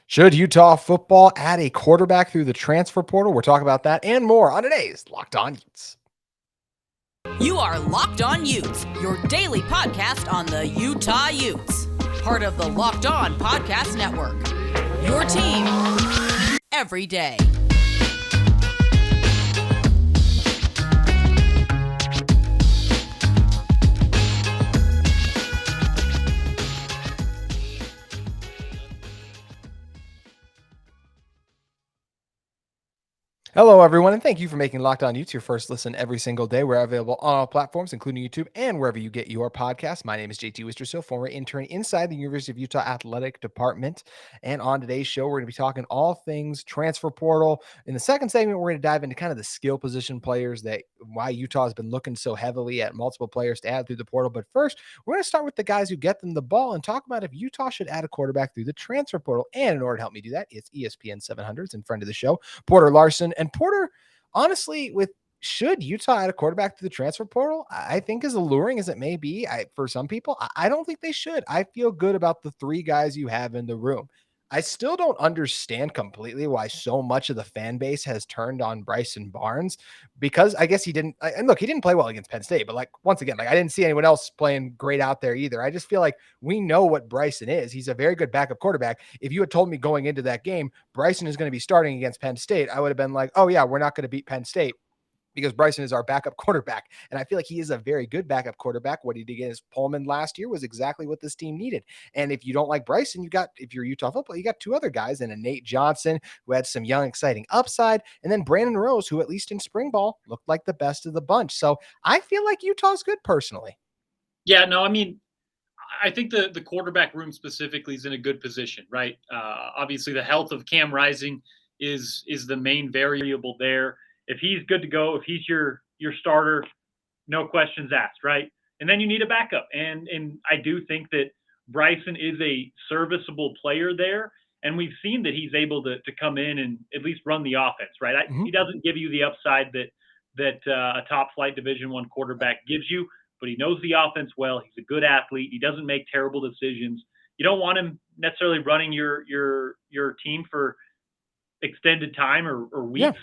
Should Utah football add a quarterback through the transfer portal? We're talking about that and more on today's Locked On Utes. You are Locked On Utes, your daily podcast on the Utah Utes. Part of the Locked On Podcast Network. Your team every day. Hello, everyone, and thank you for making Locked On Utes your first listen every single day. We're available on all platforms, including YouTube and wherever you get your podcasts. My name is JT Wistrcill, former intern inside the University of Utah Athletic Department. And on today's show, we're going to be talking all things transfer portal. In the second segment, we're going to dive into kind of the skill position players, that why Utah has been looking so heavily at multiple players to add through the portal. But first, we're going to start with the guys who get them the ball and talk about if Utah should add a quarterback through the transfer portal. And in order to help me do that, it's ESPN 700's in front of the show, Porter Larsen. And Porter, honestly, with should Utah add a quarterback to the transfer portal, I think as alluring as it may be, for some people, I don't think they should. I feel good about the three guys you have in the room. I still don't understand completely why so much of the fan base has turned on Bryson Barnes, because I guess he didn't. And look, he didn't play well against Penn State, but like once again, like I didn't see anyone else playing great out there either. I just feel like we know what Bryson is. He's a very good backup quarterback. If you had told me going into that game, Bryson is going to be starting against Penn State, I would have been like, oh yeah, we're not going to beat Penn State, because Bryson is our backup quarterback. And I feel like he is a very good backup quarterback. What he did against Pullman last year was exactly what this team needed. And if you don't like Bryson, if you're Utah football, you got two other guys, and a Nate Johnson, who had some young, exciting upside, and then Brandon Rose, who at least in spring ball looked like the best of the bunch. So I feel like Utah's good personally. Yeah, no, I mean, I think the quarterback room specifically is in a good position, right? Obviously, the health of Cam Rising is the main variable there. If he's good to go, if he's your starter, no questions asked, right? And then you need a backup, and I do think that Bryson is a serviceable player there, and we've seen that he's able to come in and at least run the offense, right? He doesn't give you the upside that a top flight Division I quarterback gives you, but he knows the offense well. He's a good athlete. He doesn't make terrible decisions. You don't want him necessarily running your team for extended time or weeks,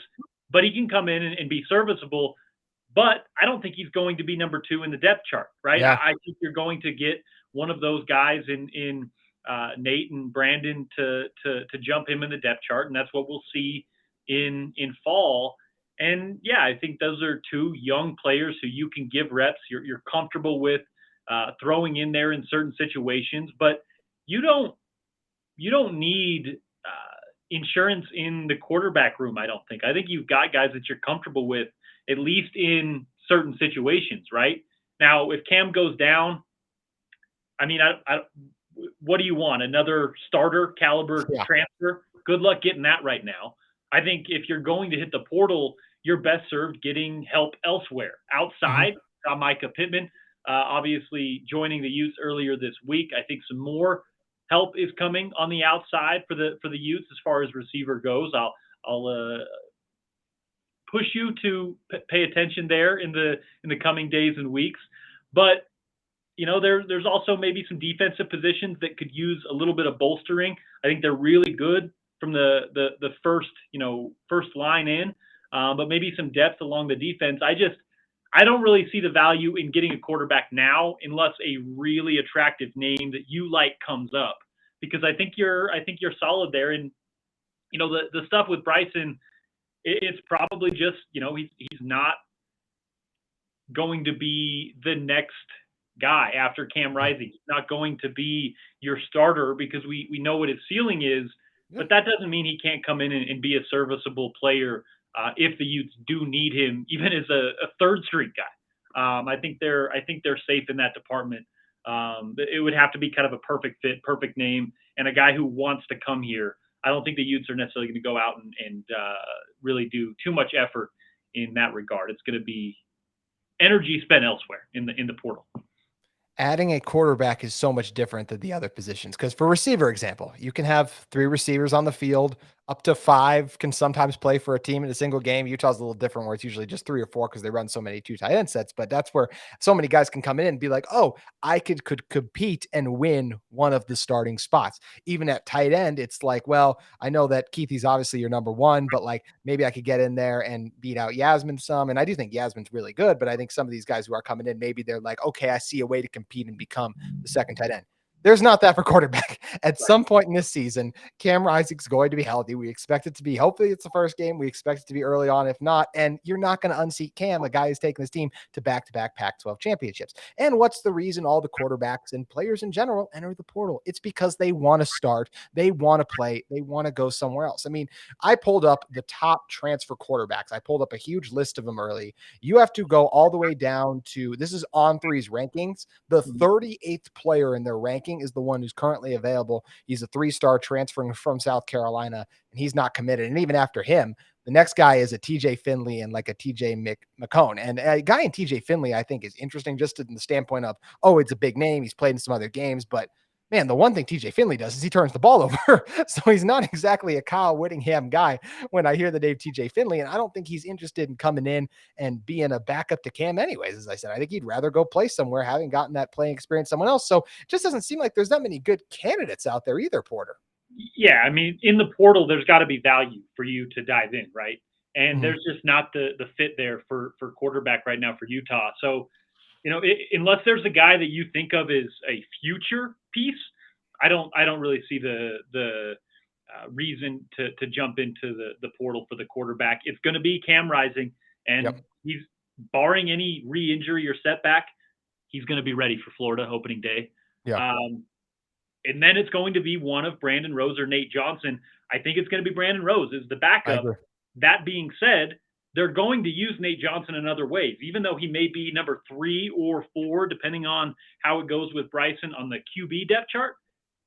but he can come in and be serviceable. But I don't think he's going to be number 2 in the depth chart, right? Yeah. I think you're going to get one of those guys in Nate and Brandon to jump him in the depth chart, and that's what we'll see in fall. And yeah, I think those are two young players who you can give reps. You're comfortable with throwing in there in certain situations, but you don't need insurance in the quarterback room. I don't think. I think you've got guys that you're comfortable with, at least in certain situations, right? Now, if Cam goes down, I mean, what do you want? Another starter caliber transfer? Good luck getting that right now. I think if you're going to hit the portal, you're best served getting help elsewhere. Outside, Micah Pittman, obviously joining the Utes earlier this week. I think some more help is coming on the outside for the Utes as far as receiver goes. I'll push you to pay attention there in the coming days and weeks. But you know, there's also maybe some defensive positions that could use a little bit of bolstering. I think they're really good from the first line in, but maybe some depth along the defense. I don't really see the value in getting a quarterback now unless a really attractive name that you like comes up, because I think you're solid there. And you know, the stuff with Bryson, it's probably just, you know, he's not going to be the next guy after Cam Rising. He's not going to be your starter, because we know what his ceiling is, but that doesn't mean he can't come in and be a serviceable player if the Utes do need him, even as a third string guy. I think they're safe in that department. It would have to be kind of a perfect fit, perfect name, and a guy who wants to come here. I don't think the Utes are necessarily going to go out and really do too much effort in that regard. It's going to be energy spent elsewhere in the portal. Adding a quarterback is so much different than the other positions. Because for receiver example, you can have 3 receivers on the field. up to 5 can sometimes play for a team in a single game. Utah's a little different where it's usually just 3 or 4 because they run so many 2 tight end sets, but that's where so many guys can come in and be like, "Oh, I could compete and win one of the starting spots." Even at tight end, it's like, well, I know that Keithy's obviously your number 1, but like maybe I could get in there and beat out Yasmin some. And I do think Yasmin's really good, but I think some of these guys who are coming in, maybe they're like, "Okay, I see a way to compete and become the second tight end." There's not that for quarterback. At some point in this season, Cam Rising's going to be healthy. We expect it to be, hopefully it's the first game. We expect it to be early on, if not, and you're not going to unseat Cam, a guy who's taken his team to back-to-back Pac-12 championships. And what's the reason all the quarterbacks and players in general enter the portal? It's because they want to start, they want to play, they want to go somewhere else. I mean, I pulled up the top transfer quarterbacks. I pulled up a huge list of them early. You have to go all the way down to, this is On3's rankings. The 38th player in their ranking is the one who's currently available. He's a 3-star transferring from South Carolina, and he's not committed. And even after him, the next guy is a TJ Finley and like a TJ McCone. And a guy in TJ Finley, I think, is interesting just in the standpoint of, oh, it's a big name. He's played in some other games, but man, the one thing TJ Finley does is he turns the ball over. So he's not exactly a Kyle Whittingham guy when I hear the name TJ Finley. And I don't think he's interested in coming in and being a backup to Cam anyways. As I said, I think he'd rather go play somewhere, having gotten that playing experience someone else. So it just doesn't seem like there's that many good candidates out there either, Porter. Yeah, I mean, in the portal, there's got to be value for you to dive in, right? And Mhm. there's just not the fit there for quarterback right now for Utah. So, unless there's a guy that you think of as a future piece, I don't really see the reason to jump into the portal for the quarterback. It's going to be Cam Rising, and Yep. he's barring any re-injury or setback, he's going to be ready for Florida opening day. Yeah. Um, and then it's going to be one of Brandon Rose or Nate Johnson. I think it's going to be Brandon Rose as the I backup. agree. That being said, they're going to use Nate Johnson in other ways, even though he may be number 3 or 4, depending on how it goes with Bryson on the QB depth chart.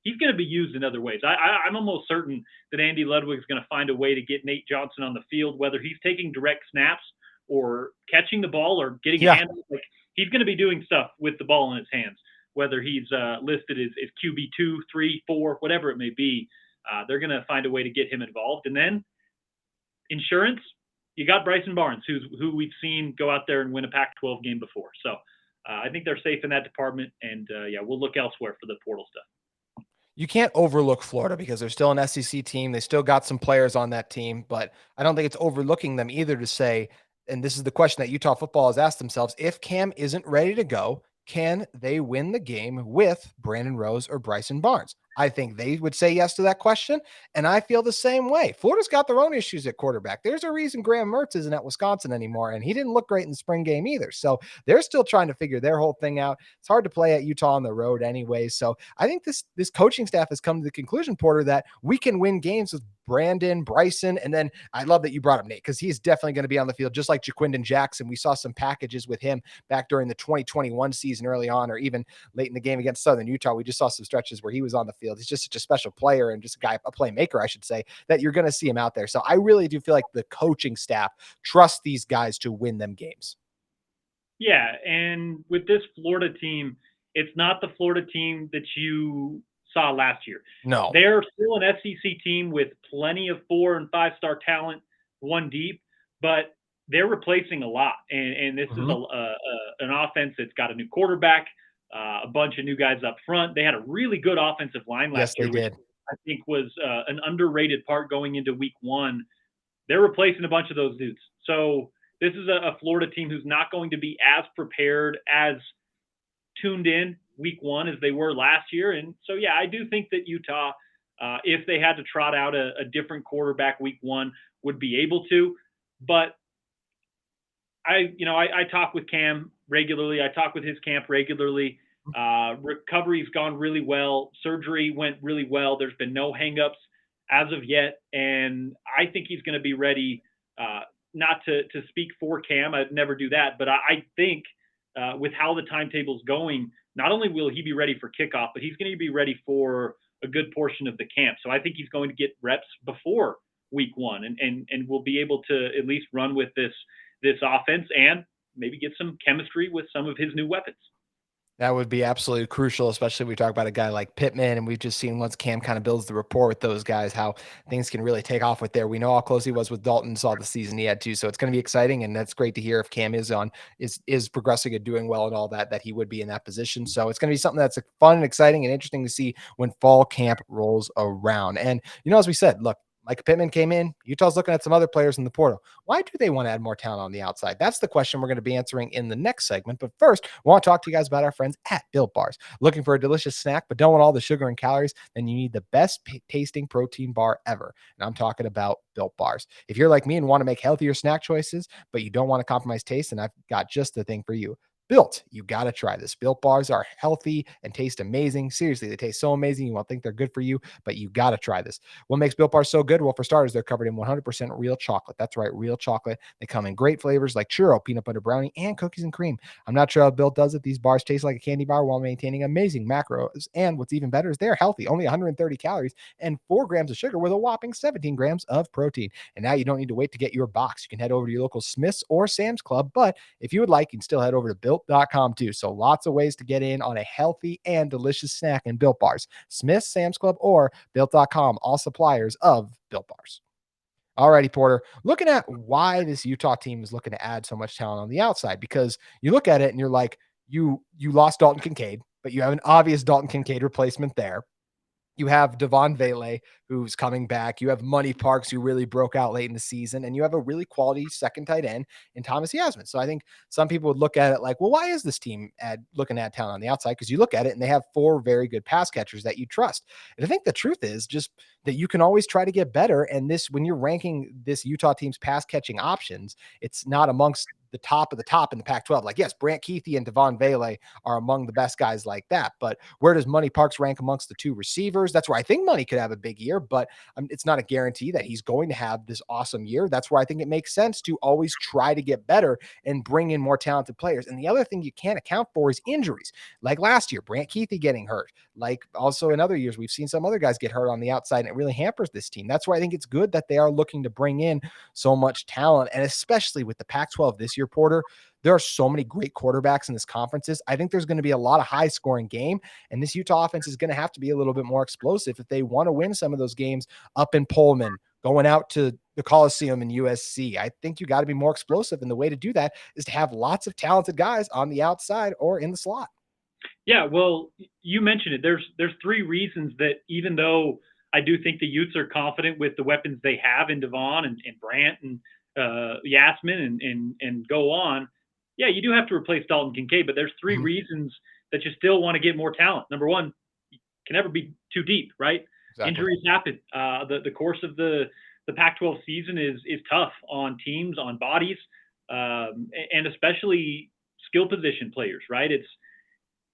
He's going to be used in other ways. I'm almost certain that Andy Ludwig's going to find a way to get Nate Johnson on the field, whether he's taking direct snaps or catching the ball or getting a Yeah. hand. Like, he's going to be doing stuff with the ball in his hands, whether he's listed as QB 2, 3, 4, whatever it may be. They're going to find a way to get him involved. And then insurance, you got Bryson Barnes, who we've seen go out there and win a Pac-12 game before. So I think they're safe in that department. And yeah, we'll look elsewhere for the portal stuff. You can't overlook Florida because they're still an SEC team. They still got some players on that team, but I don't think it's overlooking them either to say, and this is the question that Utah football has asked themselves, if Cam isn't ready to go, can they win the game with Brandon Rose or Bryson Barnes? I think they would say yes to that question, and I feel the same way. Florida's got their own issues at quarterback. There's a reason Graham Mertz isn't at Wisconsin anymore, and he didn't look great in the spring game either. So they're still trying to figure their whole thing out. It's hard to play at Utah on the road anyway. So I think this coaching staff has come to the conclusion, Porter, that we can win games with Brandon, Bryson, and then I love that you brought up Nate because he's definitely going to be on the field just like Jaquindon Jackson. We saw some packages with him back during the 2021 season early on, or even late in the game against Southern Utah. We just saw some stretches where he was on the field. He's just such a special player and just a playmaker, I should say, that you're going to see him out there. So I really do feel like the coaching staff trusts these guys to win them games. Yeah, and with this Florida team, it's not the Florida team that you saw last year. No. They're still an SEC team with plenty of 4- and 5-star talent, one deep, but they're replacing a lot. And this is an offense that's got a new quarterback, a bunch of new guys up front. They had a really good offensive line last Yes, they year, which did. I think was an underrated part going into week 1. They're replacing a bunch of those dudes. So this is a Florida team who's not going to be as prepared, as tuned in week 1 as they were last year. And so, yeah, I do think that Utah, if they had to trot out a different quarterback week 1, would be able to. But I talk with Cam regularly. I talk with his camp regularly. Recovery's gone really well. Surgery went really well. There's been no hangups as of yet. And I think he's going to be ready, not to speak for Cam. I'd never do that. But I think with how the timetable's going, not only will he be ready for kickoff, but he's going to be ready for a good portion of the camp. So I think he's going to get reps before week 1 and will be able to at least run with this offense and maybe get some chemistry with some of his new weapons. That would be absolutely crucial, especially if we talk about a guy like Pittman, and we've just seen once Cam kind of builds the rapport with those guys, how things can really take off with there. We know how close he was with Dalton, saw the season he had too, so it's going to be exciting, and that's great to hear if Cam is progressing and doing well and all that, that he would be in that position. So it's going to be something that's fun and exciting and interesting to see when fall camp rolls around. And as we said, look, Mike Pittman came in. Utah's looking at some other players in the portal. Why do they want to add more talent on the outside? That's the question we're going to be answering in the next segment. But first, I want to talk to you guys about our friends at Built Bars. Looking for a delicious snack, but don't want all the sugar and calories? Then you need the best tasting protein bar ever. And I'm talking about Built Bars. If you're like me and want to make healthier snack choices, but you don't want to compromise taste, then I've got just the thing for you. Built, you got to try this. Built Bars are healthy and taste amazing. Seriously, they taste so amazing. You won't think they're good for you, but you got to try this. What makes Built Bars so good? Well, for starters, they're covered in 100% real chocolate. That's right, real chocolate. They come in great flavors like churro, peanut butter brownie, and cookies and cream. I'm not sure how Built does it. These bars taste like a candy bar while maintaining amazing macros. And what's even better is they're healthy, only 130 calories and 4 grams of sugar with a whopping 17 grams of protein. And now you don't need to wait to get your box. You can head over to your local Smith's or Sam's Club, but if you would like, you can still head over to built.com too. So lots of ways to get in on a healthy and delicious snack in Built Bars. Smith's, Sam's Club, or built.com, all suppliers of Built Bars. Alrighty, Porter. Looking at why this Utah team is looking to add so much talent on the outside, because you look at it and you're like, you lost Dalton Kincaid, but you have an obvious Dalton Kincaid replacement there. You have Devon Vele, who's coming back. You have Money Parks, who really broke out late in the season. And you have a really quality second tight end in Thomas Yasmin. So I think some people would look at it like, well, why is this team looking at talent on the outside? Because you look at it and they have 4 very good pass catchers that you trust. And I think the truth is just that you can always try to get better. And when you're ranking this Utah team's pass catching options, it's not amongst the top of the top in the Pac-12. Like, yes, Brant Keithy and Devon Vele are among the best guys like that. But where does Money Parks rank amongst the 2 receivers? That's where I think Money could have a big year, but it's not a guarantee that he's going to have this awesome year. That's where I think it makes sense to always try to get better and bring in more talented players. And the other thing you can't account for is injuries. Like last year, Brant Keithy getting hurt. Like also in other years, we've seen some other guys get hurt on the outside, and it really hampers this team. That's why I think it's good that they are looking to bring in so much talent, and especially with the Pac-12 this year, Porter, there are so many great quarterbacks in this conferences. I think there's going to be a lot of high scoring game, and this Utah offense is going to have to be a little bit more explosive if they want to win some of those games up in Pullman, going out to the Coliseum in USC. I think you got to be more explosive, and the way to do that is to have lots of talented guys on the outside or in the slot. Yeah, well, you mentioned it. There's 3 reasons that even though I do think the Utes are confident with the weapons they have in Devon and Brant and Yasmin and go on. Yeah, you do have to replace Dalton Kincaid, but there's 3 reasons that you still want to get more talent. Number one, you can never be too deep, right? Exactly. Injuries happen. The course of the Pac-12 season is tough on teams, on bodies, and especially skill position players, right?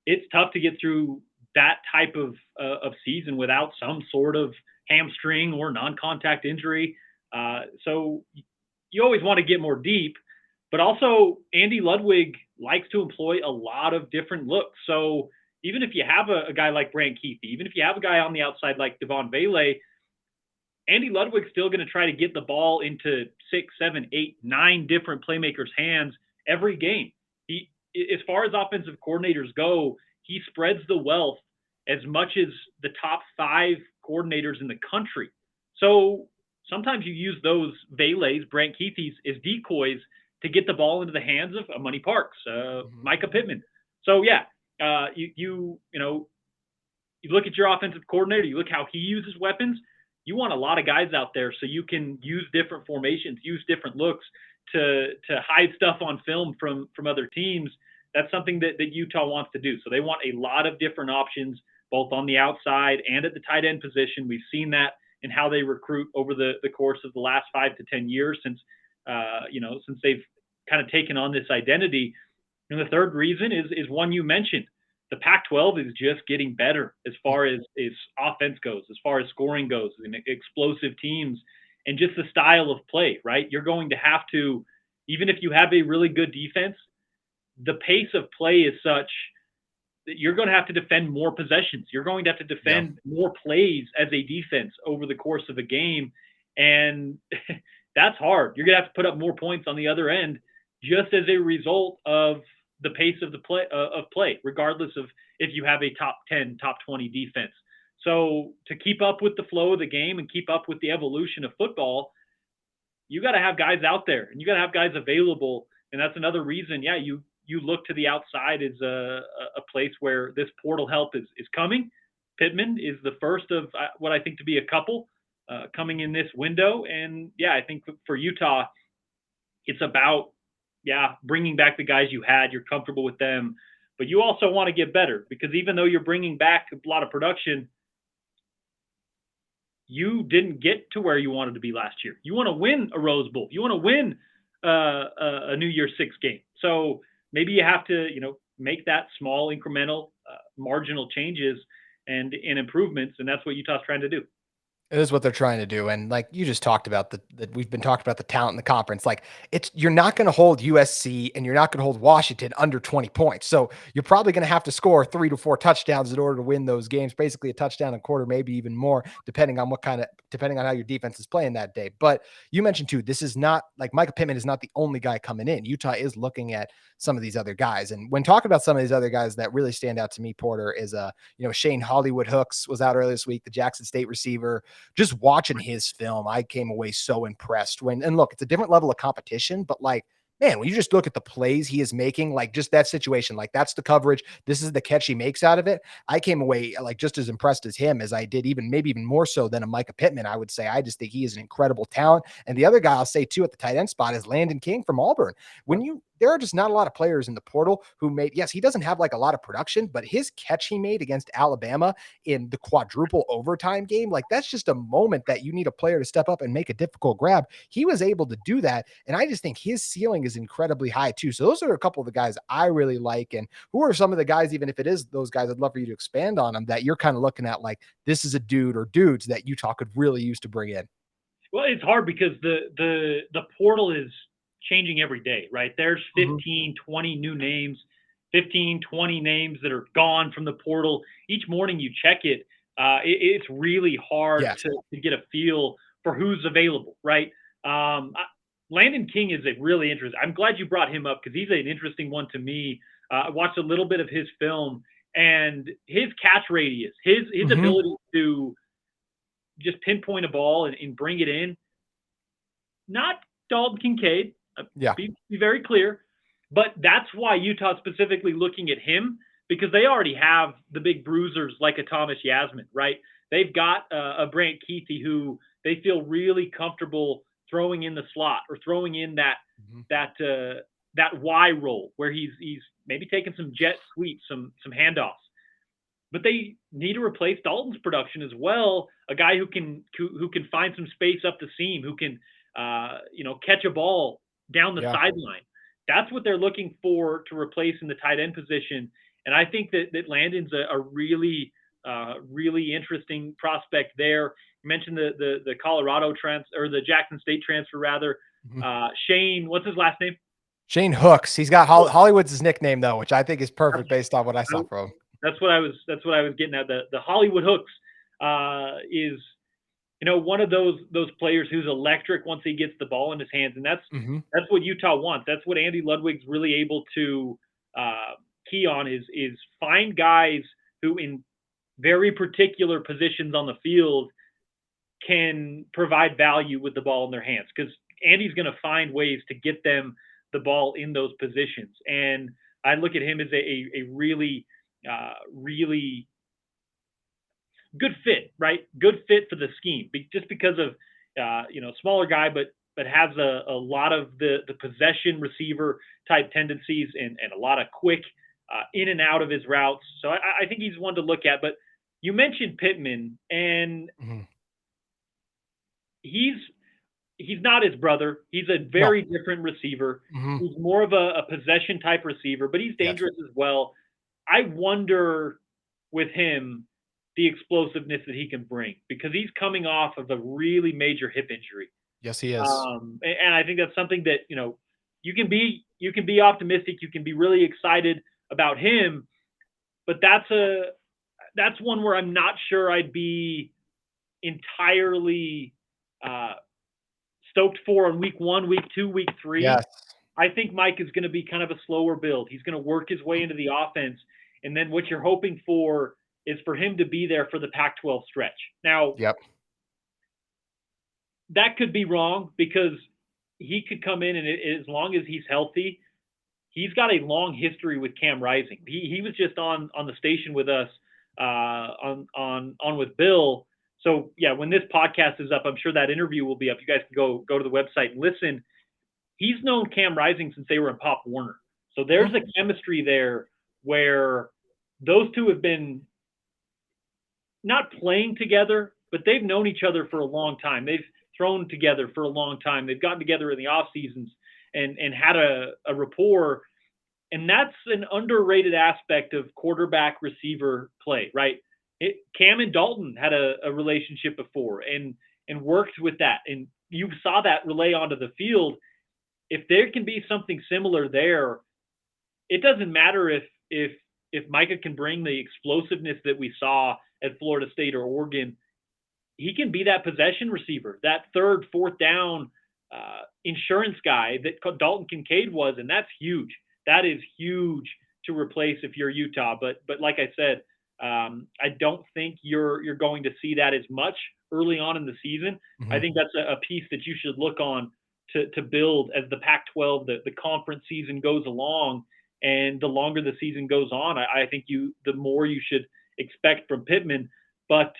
It's tough to get through that type of season without some sort of hamstring or non-contact injury. So you always want to get more deep, but also Andy Ludwig likes to employ a lot of different looks. So even if you have a guy like Brant Keithy, even if you have a guy on the outside like Devon Vele, Andy Ludwig's still going to try to get the ball into 6, 7, 8, 9 different playmakers' hands every game. As far as offensive coordinators go, he spreads the wealth as much as the top 5 coordinators in the country. So sometimes you use those Vele's, Brant Keithys, as decoys to get the ball into the hands of Money Parks, Micah Pittman. So yeah, you look at your offensive coordinator, you look how he uses weapons. You want a lot of guys out there so you can use different formations, use different looks to hide stuff on film from other teams. That's something that Utah wants to do. So they want a lot of different options, both on the outside and at the tight end position. We've seen that in how they recruit over the course of the last 5 to 10 years since they've kind of taken on this identity. And the third reason is one you mentioned. The Pac-12 is just getting better as far as offense goes, as far as scoring goes, and explosive teams, and just the style of play, right? You're going to have to, even if you have a really good defense, the pace of play is such that you're going to have to defend more possessions. You're going to have to defend more plays as a defense over the course of a game. And that's hard. You're going to have to put up more points on the other end just as a result of the pace of play, regardless of if you have a top 10, top 20 defense. So to keep up with the flow of the game and keep up with the evolution of football, you got to have guys out there and you got to have guys available. And that's another reason, yeah, you look to the outside as a place where this portal help is coming. Pittman is the first of what I think to be a couple coming in this window. And yeah, I think for Utah, it's about, bringing back the guys you had. You're comfortable with them, but you also want to get better, because even though you're bringing back a lot of production, you didn't get to where you wanted to be last year. You want to win a Rose Bowl. You want to win a New Year's Six game. So maybe you have to, make that small, incremental, marginal changes and improvements, and that's what Utah's trying to do. It is what they're trying to do. And like you just talked about that we've been talking about the talent in the conference. Like you're not going to hold USC and you're not going to hold Washington under 20 points. So you're probably going to have to score 3 to 4 touchdowns in order to win those games, basically a touchdown a quarter, maybe even more, depending on how your defense is playing that day. But you mentioned too, this is not like Micah Pittman is not the only guy coming in. Utah is looking at some of these other guys. And when talking about some of these other guys that really stand out to me, Porter, is Shane Hollywood Hooks was out earlier this week, the Jackson State receiver. Just watching his film, I came away so impressed and look, it's a different level of competition, but like, man, when you just look at the plays he is making, like just that situation, like that's the coverage, this is the catch he makes out of it. I came away like just as impressed as him as I did, maybe even more so than a Micah Pittman. I would say, I just think he is an incredible talent. And the other guy I'll say too at the tight end spot is Landon King from Auburn. There are just not a lot of players in the portal who yes, he doesn't have like a lot of production, but his catch he made against Alabama in the quadruple overtime game, like that's just a moment that you need a player to step up and make a difficult grab. He was able to do that. And I just think his ceiling is incredibly high too. So those are a couple of the guys I really like. And who are some of the guys, even if it is those guys, I'd love for you to expand on them, that you're kind of looking at like, this is a dude or dudes that Utah could really use to bring in? Well, it's hard because the portal is changing every day, right? There's 15, 20 new names, 15, 20 names that are gone from the portal. Each morning you check it, it's really hard to get a feel for who's available, right? Landon King is a really interesting. I'm glad you brought him up because he's an interesting one to me. I watched a little bit of his film, and his catch radius, his ability to just pinpoint a ball and bring it in, not Dalton Kincaid. Be very clear. But that's why Utah's specifically looking at him, because they already have the big bruisers like a Thomas Yasmin, right? They've got a Brant Keithy who they feel really comfortable throwing in the slot or throwing in that Y role where he's maybe taking some jet sweeps, some handoffs. But they need to replace Dalton's production as well. A guy who can find some space up the seam, who can catch a ball down the sideline. That's what they're looking for to replace in the tight end position. And I think that Landon's a really interesting prospect there. You mentioned the Colorado transfer, or the Jackson State transfer rather. Shane, what's his last name? Shane Hooks. He's got Hollywood's his nickname though, which I think is perfect based on what I saw from him. That's what I was getting at. The Hollywood Hooks is one of those players who's electric once he gets the ball in his hands, and that's what Utah wants. That's what Andy Ludwig's really able to key on is find guys who in very particular positions on the field can provide value with the ball in their hands, because Andy's going to find ways to get them the ball in those positions. And I look at him as a really good fit, right? Good fit for the scheme, just because of smaller guy, but has a lot of the possession receiver type tendencies and a lot of quick in and out of his routes. So I think he's one to look at. But you mentioned Pittman, and he's not his brother. He's a very different receiver. He's more of a possession type receiver, but he's dangerous as well. I wonder with him the explosiveness that he can bring, because he's coming off of a really major hip injury. Yes, he is. And I think that's something that, you can be optimistic. You can be really excited about him, but that's one where I'm not sure I'd be entirely stoked for on week 1, week 2, week 3. Yes. I think Mike is going to be kind of a slower build. He's going to work his way into the offense. And then what you're hoping for is for him to be there for the Pac-12 stretch. Now, Yep. that could be wrong because he could come in and as long as he's healthy, he's got a long history with Cam Rising. He was just on the station with us on with Bill. So yeah, when this podcast is up, I'm sure that interview will be up. You guys can go to the website and listen. He's known Cam Rising since they were in Pop Warner. So there's a chemistry there where those two have been not playing together, but they've known each other for a long time. They've thrown together for a long time. They've gotten together in the off seasons and had a rapport. And that's an underrated aspect of quarterback receiver play, right? Cam and Dalton had a relationship before and worked with that. And you saw that relay onto the field. If there can be something similar there, it doesn't matter if Micah can bring the explosiveness that we saw at Florida State or Oregon. He can be that possession receiver, that third, fourth down insurance guy that Dalton Kincaid was, and that's huge. That is huge to replace if you're Utah. But like I said, I don't think you're going to see that as much early on in the season. Mm-hmm. I think that's a piece that you should look on to build as the Pac-12, the conference season goes along, and the longer the season goes on, I think the more you should expect from Pittman. But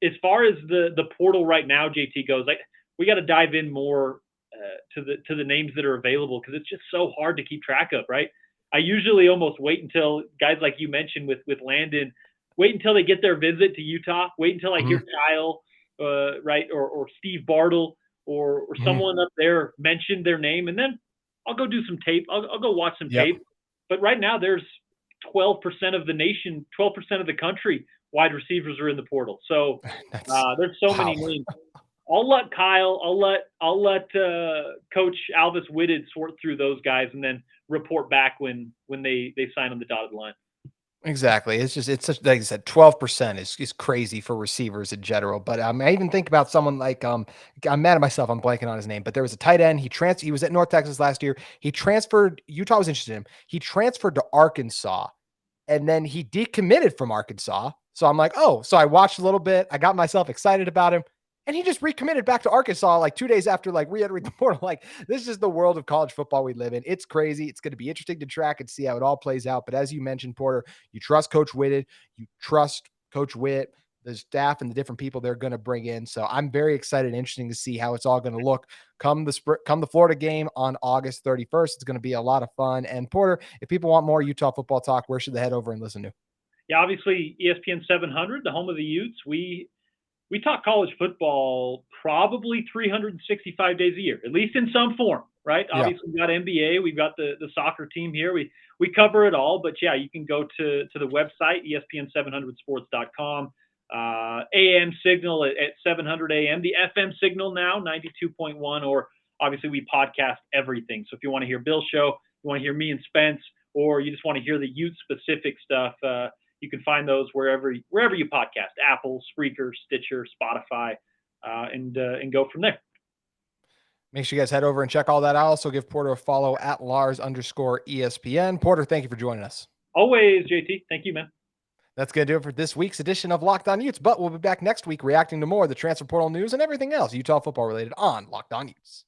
as far as the portal right now, JT goes, we got to dive in more to the names that are available because it's just so hard to keep track of, right? I usually almost wait until guys like you mentioned with Landon, wait until they get their visit to Utah, wait until I hear Kyle, right, or Steve Bartle or someone up there mentioned their name, and then I'll go do some tape. I'll go watch some tape. But right now there's 12% of the nation, 12% of the country wide receivers are in the portal. So there's so many names. I'll let Kyle, I'll let Coach Alvis Whitted sort through those guys and then report back when they sign on the dotted line. Exactly. It's such, like I said, 12% is crazy for receivers in general. But I even think about someone like, I'm mad at myself. I'm blanking on his name, but there was a tight end. He was at North Texas last year. He transferred, Utah was interested in him. He transferred to Arkansas and then he decommitted from Arkansas. So I'm like, oh, so I watched a little bit. I got myself excited about him. And he just recommitted back to Arkansas like 2 days after re-entering the portal. Like, this is the world of college football we live in. It's crazy. It's going to be interesting to track and see how it all plays out. But as you mentioned, Porter, you trust Coach Whitted, you trust Coach Witt, the staff and the different people they're going to bring in. So I'm very excited and interesting to see how it's all going to look come the Florida game on August 31st. It's going to be a lot of fun. And Porter, if people want more Utah football talk, where should they head over and listen to? Yeah, obviously ESPN 700, the home of the Utes. We talk college football probably 365 days a year, at least in some form, right? Yeah. Obviously, we've got NBA, we've got the soccer team here. We cover it all, but yeah, you can go to the website, ESPN700sports.com, AM signal at 700 AM, the FM signal now, 92.1, or obviously we podcast everything. So if you want to hear Bill's show, you want to hear me and Spence, or you just want to hear the Ute-specific stuff, you can find those wherever you podcast, Apple, Spreaker, Stitcher, Spotify, and go from there. Make sure you guys head over and check all that out. Also give Porter a follow at Lars_ESPN. Porter, thank you for joining us. Always, JT. Thank you, man. That's going to do it for this week's edition of Locked On Utes, but we'll be back next week reacting to more of the transfer portal news and everything else Utah football related on Locked On Utes.